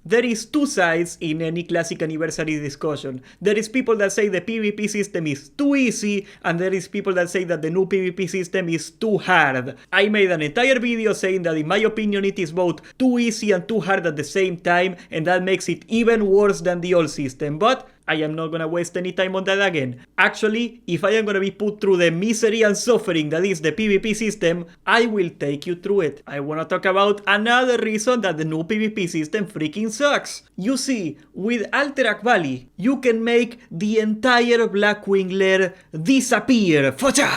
there is two sides in any classic anniversary discussion. There is people that say the PvP system is too easy, and there is people that say that the new PvP system is too hard. I made an entire video saying that in my opinion it is both too easy and too hard at the same time, and that makes it even worse than the old system, but I am not gonna waste any time on that again. Actually, if I am gonna be put through the misery and suffering that is the PvP system, I will take you through it. I wanna talk about another reason that the new PvP system freaking sucks. You see, with Alterac Valley, you can make the entire Blackwing lair disappear. Focha!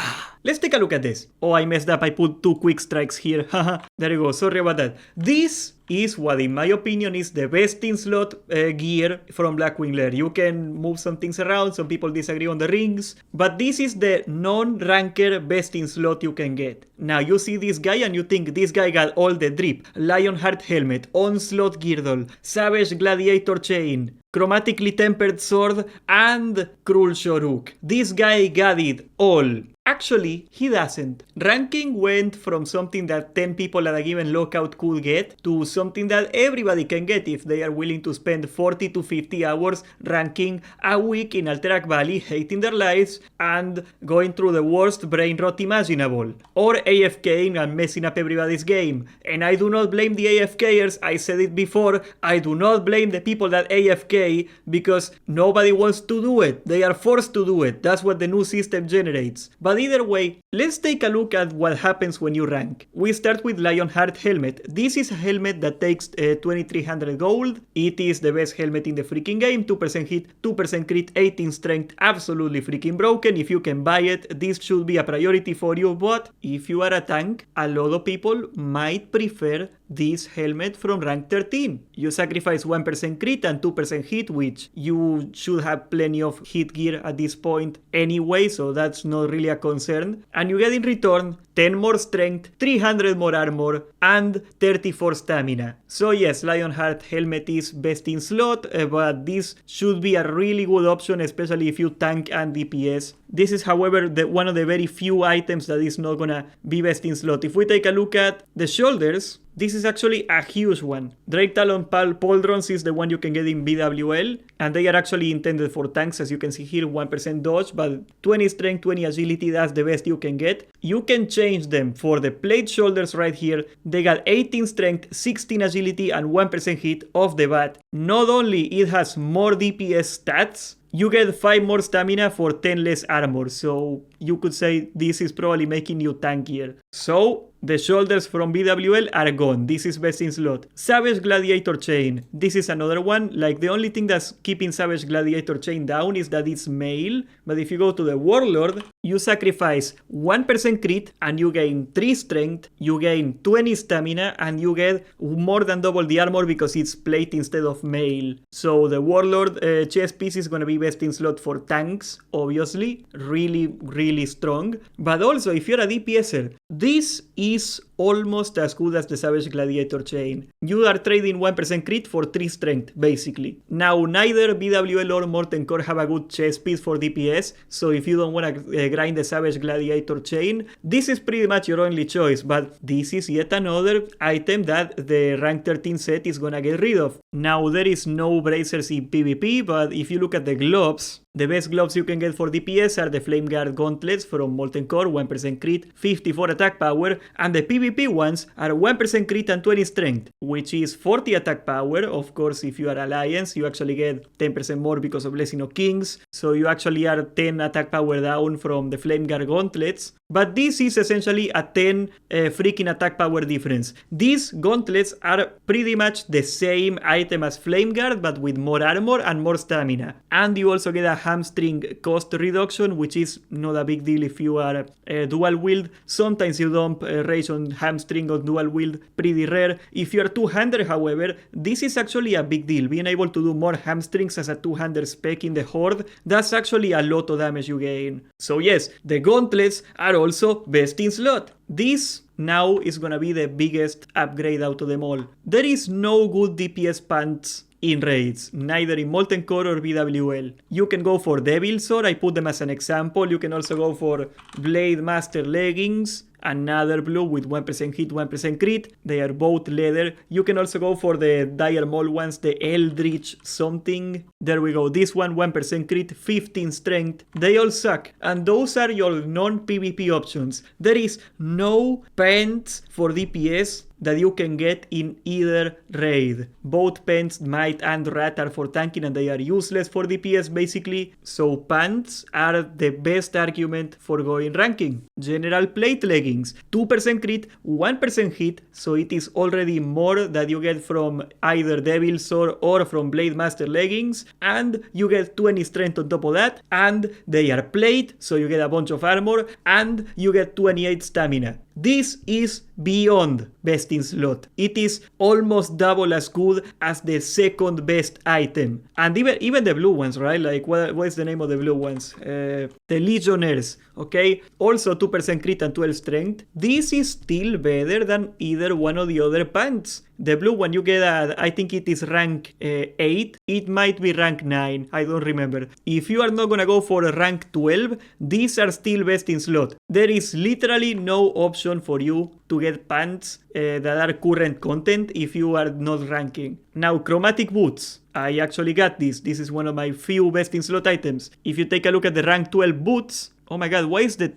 Let's take a look at this. Oh, I messed up. I put 2 quick strikes here. Haha, there you go. Sorry about that. This is what, in my opinion, is the best in slot gear from Blackwing lair. You can move some things around. Some people disagree on the rings. But this is the non-ranker best in slot you can get. Now, you see this guy and you think this guy got all the drip. Lionheart helmet, onslaught girdle, savage gladiator chain, chromatically tempered sword, and cruel shoruk. This guy got it all. Actually, he doesn't. Ranking went from something that 10 people at a given lockout could get to something that everybody can get if they are willing to spend 40 to 50 hours ranking a week in Alterac Valley, hating their lives and going through the worst brain rot imaginable. Or AFKing and messing up everybody's game. And I do not blame the AFKers, I said it before, I do not blame the people that AFK because nobody wants to do it. They are forced to do it. That's what the new system generates. But either way, let's take a look at what happens when you rank. We start with Lionheart helmet. This is a helmet that takes 2300 gold. It is the best helmet in the freaking game. 2% hit, 2% crit, 18 strength. Absolutely freaking broken. If you can buy it, this should be a priority for you. But if you are a tank, a lot of people might prefer this helmet from rank 13. You sacrifice 1% crit and 2% hit, which you should have plenty of hit gear at this point anyway, so that's not really a concern. And you get in return 10 more strength, 300 more armor, and 34 stamina. So yes, Lionheart helmet is best in slot, but this should be a really good option, especially if you tank and DPS. This is, however, one of the very few items that is not gonna be best in slot. If we take a look at the shoulders, this is actually a huge one. Drake Talon Pauldrons is the one you can get in BWL, and they are actually intended for tanks, as you can see here, 1% dodge, but 20 strength, 20 agility, that's the best you can get. You can change them for the plate shoulders right here. They got 18 strength, 16 agility, and 1% hit off the bat. Not only it has more DPS stats, you get 5 more stamina for 10 less armor, so you could say this is probably making you tankier. So the shoulders from BWL are gone. This is best in slot. Savage Gladiator Chain. This is another one. Like, the only thing that's keeping Savage Gladiator Chain down is that it's male. But if you go to the Warlord, you sacrifice 1% crit and you gain 3 strength, you gain 20 stamina, and you get more than double the armor because it's plate instead of mail. So the Warlord chest piece is going to be best in slot for tanks, obviously. Really strong. But also, if you're a DPSer, this is almost as good as the Savage Gladiator Chain. You are trading 1% crit for 3 strength, basically. Now, neither BWL or Morten Core have a good chest piece for DPS, so if you don't want to grind the Savage Gladiator Chain, this is pretty much your only choice, but this is yet another item that the rank 13 set is gonna get rid of. Now, there is no bracers in PvP, but if you look at the gloves, the best gloves you can get for DPS are the Flame Guard Gauntlets from Molten Core, 1% crit, 54 attack power, and the PvP ones are 1% crit and 20 strength, which is 40 attack power. Of course, if you are Alliance, you actually get 10% more because of Blessing of Kings, so you actually are 10 attack power down from the Flame Guard Gauntlets. But this is essentially a 10 freaking attack power difference. These gauntlets are pretty much the same item as Flame Guard, but with more armor and more stamina. And you also get a hamstring cost reduction, which is not a big deal if you are dual wield. Sometimes you dump rage on hamstring or dual wield, pretty rare. If you are two-hander, however, this is actually a big deal. Being able to do more hamstrings as a two-hander spec in the Horde, that's actually a lot of damage you gain. So yes, the gauntlets are also best in slot. This now is gonna be the biggest upgrade out of them all. There is no good DPS pants in raids, neither in Molten Core or BWL. You can go for Devil Sword, I put them as an example. You can also go for Blade Master Leggings. another blue with 1% hit, 1% crit. They are both leather. You can also go for the dire mole ones, the Eldritch something. There we go. This one, 1% crit, 15 strength. They all suck. And those are your non-PvP options. There is no pants for DPS that you can get in either raid. Both pants, might, and rat are for tanking and they are useless for DPS basically. So pants are the best argument for going ranking. General plate leggings, 2% crit, 1% hit, so it is already more that you get from either Devil Sword or from Blade Master leggings, and you get 20 strength on top of that, and they are plate, so you get a bunch of armor, and you get 28 stamina. This is beyond best in slot. It is almost double as good as the second best item. And even the blue ones, right? Like, what is the name of the blue ones? The Legionnaires, okay? Also 2% crit and 12 strength. This is still better than either one of the other pants. The blue one you get at, I think it is rank 8. It might be rank 9. I don't remember. If you are not gonna go for a rank 12, these are still best in slot. There is literally no option for you to get pants that are current content if you are not ranking. Now, chromatic boots. I actually got this. This is one of my few best in slot items. If you take a look at the rank 12 boots, oh my god, why is the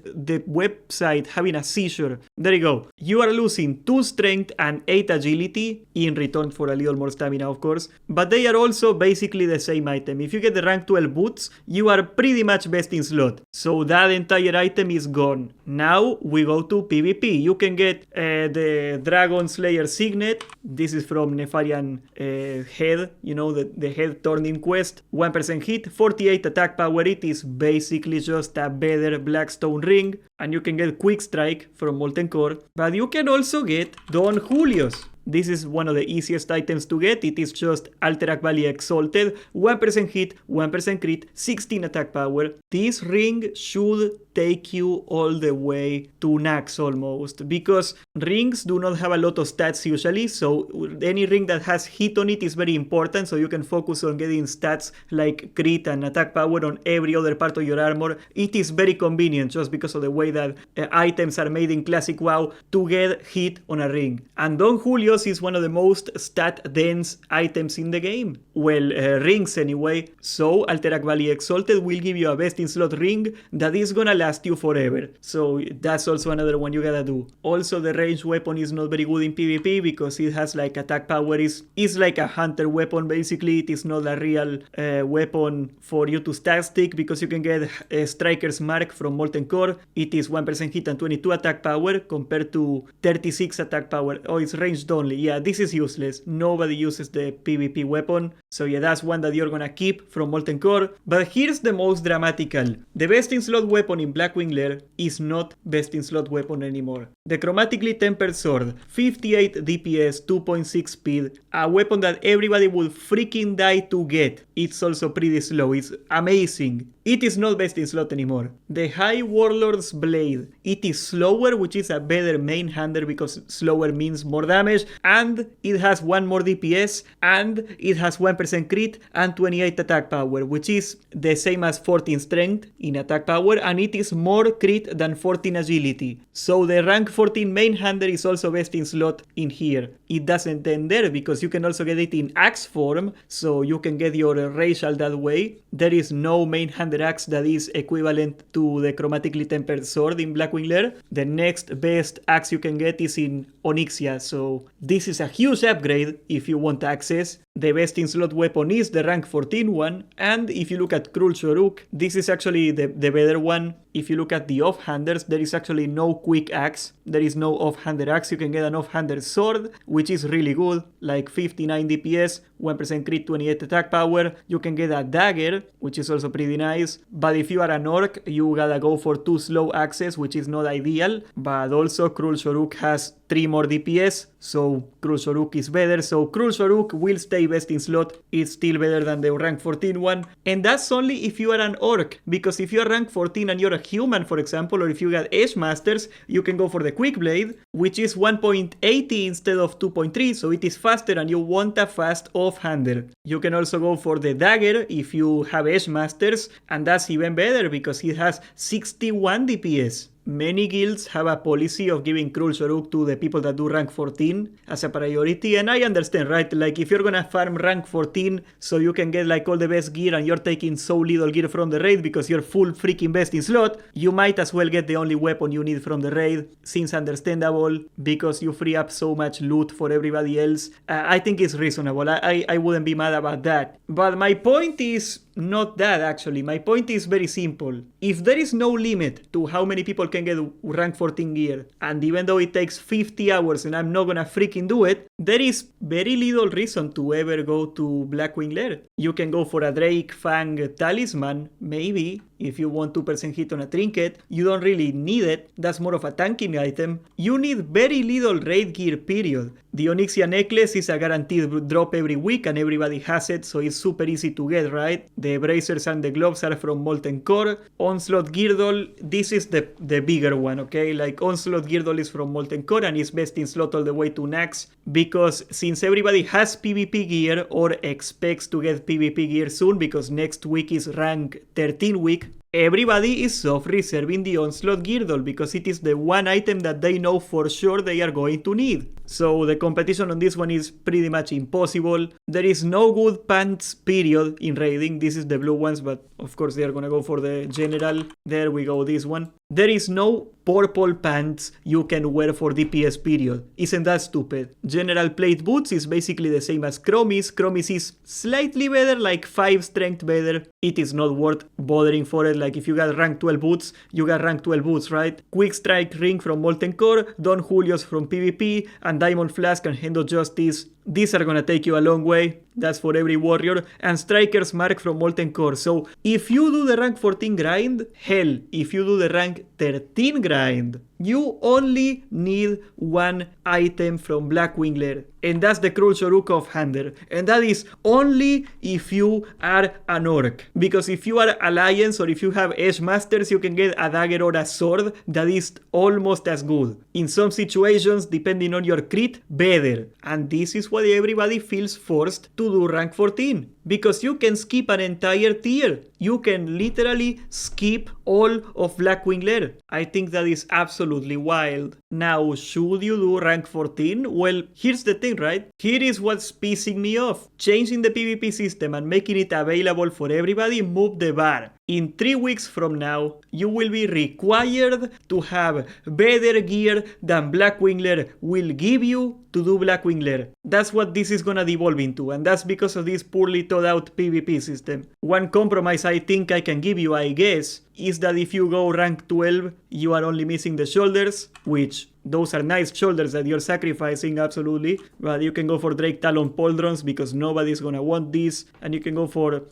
website having a seizure? There you go. You are losing 2 strength and 8 agility in return for a little more stamina, of course. But they are also basically the same item. If you get the rank 12 boots, you are pretty much best in slot. So that entire item is gone. Now we go to PvP. You can get the Dragon Slayer Signet. This is from Nefarian Head, you know, the head turning quest. 1% hit, 48 attack power. It is basically just a better Blackstone ring, and you can get Quick Strike from Molten Core, but you can also get Don Julio's. This is one of the easiest items to get. It is just Alterac Valley Exalted, 1% hit, 1% crit, 16 attack power. This ring should take you all the way to Nax almost, because rings do not have a lot of stats usually, so any ring that has hit on it is very important, so you can focus on getting stats like crit and attack power on every other part of your armor. It is very convenient just because of the way that items are made in Classic WoW to get hit on a ring. And Don Julio's is one of the most stat-dense items in the game. Well, rings anyway. So Alterac Valley Exalted will give you a best-in-slot ring that is gonna last you forever. So that's also another one you gotta do. Also, the ranged weapon is not very good in PvP because it has like attack power. Is like a hunter weapon basically. It is not a real weapon for you to stat stick because you can get a Striker's Mark from Molten Core. It is 1% hit and 22 attack power compared to 36 attack power. Oh, it's ranged only. Yeah, this is useless. Nobody uses the PvP weapon. So yeah, that's one that you're gonna keep from Molten Core. But here's the most dramatical. The best in slot weapon in Blackwing Lair is not best in slot weapon anymore. The chromatically tempered sword, 58 DPS, 2.6 speed, a weapon that everybody would freaking die to get. It's also pretty slow. It's amazing. It is not best in slot anymore. The High Warlord's Blade. It is slower, which is a better main hander because slower means more damage, and it has 1 more DPS, and it has 1% crit and 28 attack power, which is the same as 14 strength in attack power, and it is more crit than 14 agility. So the rank 14 main hander is also best in slot in here. It doesn't end there because you can also get it in axe form, so you can get your racial that way. There is no main hander axe that is equivalent to the chromatically tempered sword in Blackwing Lair. The next best axe you can get is in Onyxia, so this is a huge upgrade if you want access. The best in slot weapon is the rank 14 one, and if you look at Krul Shoruk, this is actually the better one. If you look at the off-handers, there is actually no quick axe. There is no off-hander axe. You can get an off-hander sword, which is really good, like 59 DPS, 1% crit, 28 attack power. You can get a dagger, which is also pretty nice. But if you are an orc, you gotta go for 2 slow axes, which is not ideal. But also Krul Shoruk has 3 more DPS, so Krul Shoruk is better. So Krul Shoruk will stay best in slot. It's still better than the rank 14 one. And that's only if you are an orc, because if you are rank 14 and you're a human, for example, or if you got Edge Masters, you can go for the Quick Blade, which is 1.80 instead of 2.3, so it is faster and you want a fast off-hander. You can also go for the Dagger if you have Edge Masters, and that's even better because it has 61 DPS. many guilds have a policy of giving Krul Shoruk to the people that do rank 14 as a priority, and I understand, right? Like, if you're gonna farm rank 14 so you can get like all the best gear and you're taking so little gear from the raid because you're full freaking best in slot, you might as well get the only weapon you need from the raid. Seems understandable because you free up so much loot for everybody else. I think it's reasonable. I wouldn't be mad about that. But my point is not that, actually. My point is very simple. If there is no limit to how many people can get rank 14 gear, and even though it takes 50 hours and I'm not gonna freaking do it, there is very little reason to ever go to Blackwing Lair. You can go for a Drake Fang Talisman, maybe, if you want 2% hit on a trinket. You don't really need it. That's more of a tanking item. You need very little raid gear, period. The Onyxia necklace is a guaranteed drop every week and everybody has it, so it's super easy to get, right? The bracers and the gloves are from Molten Core. Onslaught Girdle, this is the bigger one, okay? Like, Onslaught Girdle is from Molten Core and is best in slot all the way to Nax, because since everybody has PvP gear or expects to get PvP gear soon, because next week is rank 13 week, everybody is soft reserving the Onslaught Girdle because it is the one item that they know for sure they are going to need. So the competition on this one is pretty much impossible. There is no good pants, period, in raiding. This is the blue ones, but of course they are gonna go for the general. There we go, this one. There is no purple pants you can wear for DPS, period. Isn't that stupid? General plate boots is basically the same as Chromis. Chromis is slightly better, like 5 strength better. It is not worth bothering for it. Like, if you got rank 12 boots, you got rank 12 boots, right? Quick Strike Ring from Molten Core, Don Julio's from PvP, and Diamond Flask and Hand of Justice. These are gonna take you a long way. That's for every warrior. And Striker's Mark from Molten Core. So if you do the rank 14 grind, hell, if you do the rank 13 grind, you only need one item from Blackwing Lair, and that's the Krul Shoruk of Hander. And that is only if you are an orc. Because if you are Alliance or if you have Edge Masters, you can get a dagger or a sword that is almost as good. In some situations, depending on your crit, better. And this is why everybody feels forced to do rank 14. Because you can skip an entire tier. You can literally skip all of Blackwing Lair. I think that is absolutely wild. Now, should you do rank 14? Well, here's the thing, right? Here is what's pissing me off. Changing the PvP system and making it available for everybody moved the bar. In 3 weeks from now, you will be required to have better gear than Blackwing Lair will give you to do Blackwing Lair. That's what this is gonna devolve into, and that's because of this poorly thought out PvP system. One compromise I think I can give you, I guess, is that if you go rank 12, you are only missing the shoulders, which those are nice shoulders that you're sacrificing, absolutely. But you can go for Drake Talon Pauldrons because nobody's gonna want this. And you can go for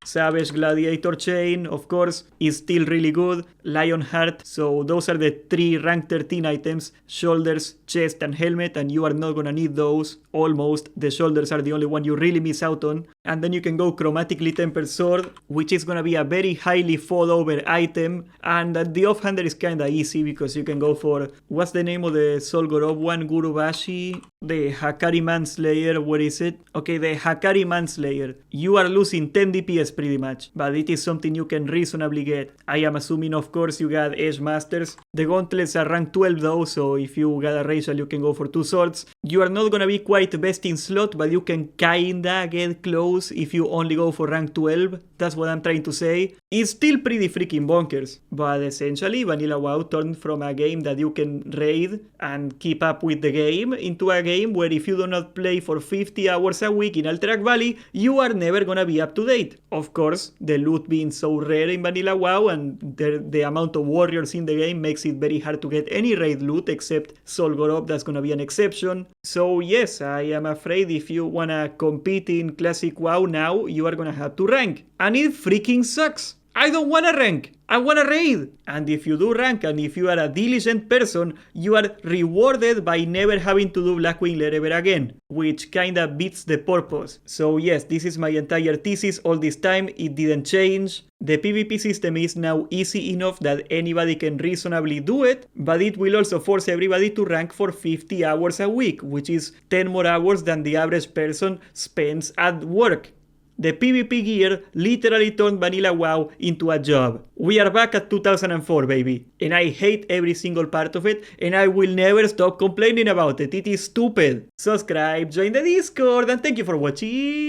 Savage Gladiator Chain, of course, is still really good. Lionheart. So those are the 3 rank 13 items: shoulders, chest, and helmet. And you are not gonna need those, almost. The shoulders are the only one you really miss out on. And then you can go Chromatically Tempered Sword, which is gonna be a very highly fought over item. And the offhander is kinda easy because you can go for, what's the name of the Solgorov one? Gurubashi? The Hakari Manslayer, where is it? Okay, the Hakari Manslayer. You are losing 10 DPS pretty much, but it is something you can reasonably get. I am assuming, of course, you got Edge Masters. The gauntlets are rank 12 though, so if you got a racial, you can go for 2 swords. You are not gonna be quite best in slot, but you can kinda get close if you only go for rank 12. That's what I'm trying to say. It's still pretty freaking bonkers, but essentially Vanilla WoW turned from a game that you can raid and keep up with the game into a game where if you do not play for 50 hours a week in Alterac Valley, you are never gonna be up to date. Of course, the loot being so rare in Vanilla WoW and the amount of warriors in the game makes it very hard to get any raid loot except Solgorov, that's gonna be an exception. So yes, I am afraid if you wanna compete in Classic WoW now, you are gonna have to rank. And it freaking sucks. I don't wanna rank. I wanna raid. And if you do rank and if you are a diligent person, you are rewarded by never having to do Blackwing Lair ever again, which kinda beats the purpose. So yes, this is my entire thesis all this time. It didn't change. The PvP system is now easy enough that anybody can reasonably do it, but it will also force everybody to rank for 50 hours a week, which is 10 more hours than the average person spends at work. The PvP gear literally turned Vanilla WoW into a job. We are back at 2004, baby. And I hate every single part of it, and I will never stop complaining about it. It is stupid. Subscribe, join the Discord, and thank you for watching.